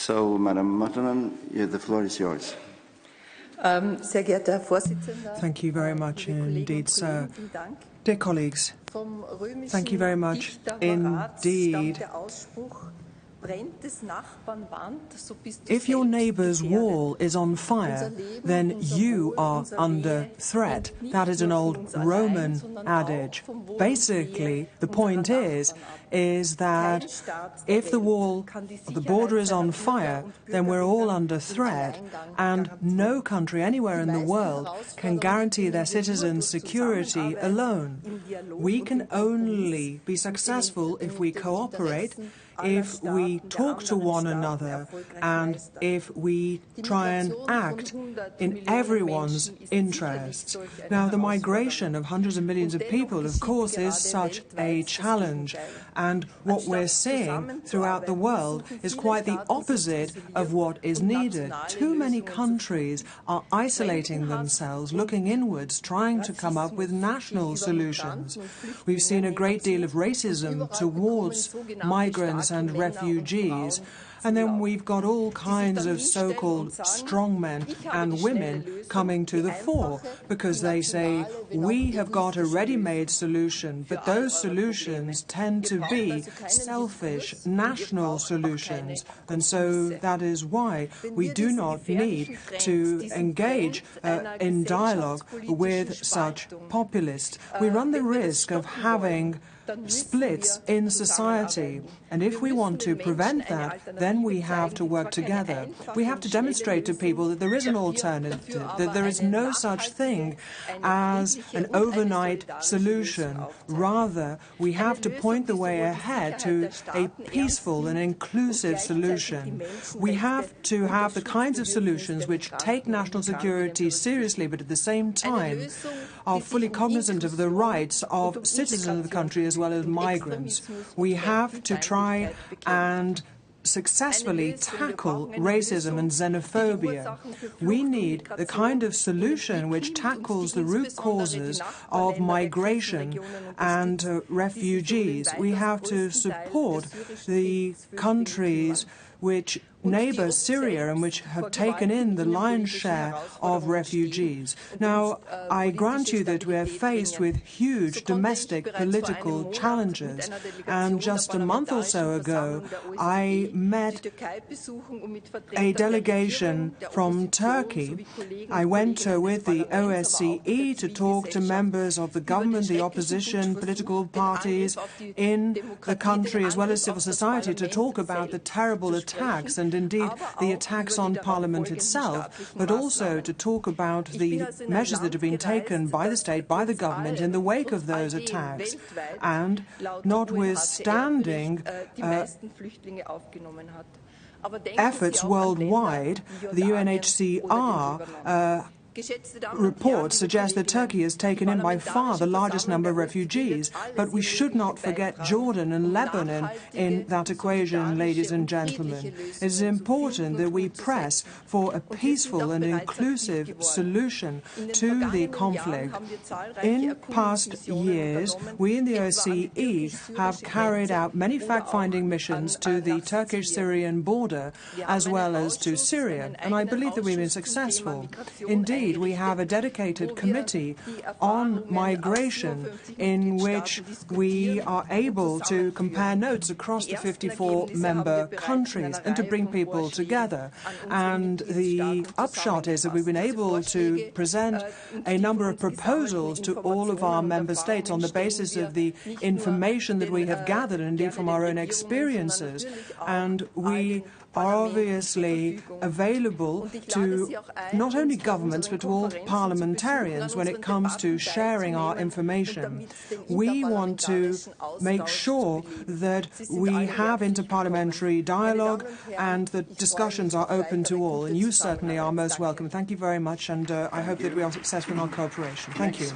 So, Madam Muttonen, the floor is yours. Thank you very much indeed, sir. Dear colleagues, thank you very much indeed. If your neighbour's wall is on fire, then you are under threat. That is an old Roman adage. Basically, the point is that if the wall, the border is on fire, then we're all under threat, and no country anywhere in the world can guarantee their citizens' security alone. We can only be successful if we cooperate, if we talk to one another, and if we try and act in everyone's interests. Now, the migration of hundreds of millions of people, of course, is such a challenge. And what we're seeing throughout the world is quite the opposite of what is needed. Too many countries are isolating themselves, looking inwards, trying to come up with national solutions. We've seen a great deal of racism towards migrants and refugees. And then we've got all kinds of so-called strongmen and women coming to the fore because they say, we have got a ready-made solution, but those solutions tend to be selfish, national solutions. And so that is why we do not need to engage in dialogue with such populists. We run the risk of having splits in society, and if we want to prevent that, then we have to work together. We have to demonstrate to people that there is an alternative, that there is no such thing as an overnight solution. Rather, we have to point the way ahead to a peaceful and inclusive solution. We have to have the kinds of solutions which take national security seriously, but at the same time are fully cognizant of the rights of citizens of the country as well as migrants. We have to try and successfully tackle racism and xenophobia. We need the kind of solution which tackles the root causes of migration and refugees. We have to support the countries which neighbour Syria and which have taken in the lion's share of refugees. Now, I grant you that we are faced with huge domestic political challenges, and just a month or so ago I met a delegation from Turkey. I went with the OSCE to talk to members of the government, the opposition, political parties in the country, as well as civil society, to talk about the terrible attacks and indeed the attacks on Parliament itself, but also to talk about the measures that have been taken by the state, by the government, in the wake of those attacks. And notwithstanding efforts worldwide, the UNHCR report suggests that Turkey has taken in by far the largest number of refugees, but we should not forget Jordan and Lebanon in that equation, ladies and gentlemen. It is important that we press for a peaceful and inclusive solution to the conflict. In past years, we in the OSCE have carried out many fact-finding missions to the Turkish-Syrian border as well as to Syria, and I believe that we've been successful. Indeed, we have a dedicated committee on migration in which we are able to compare notes across the 54 member countries and to bring people together. And the upshot is that we've been able to present a number of proposals to all of our member states on the basis of the information that we have gathered, and indeed from our own experiences. And we are obviously available to not only governments but to all parliamentarians when it comes to sharing our information. We want to make sure that we have interparliamentary dialogue and that discussions are open to all, and you certainly are most welcome. Thank you very much, and I hope that we are successful in our cooperation. Thank you.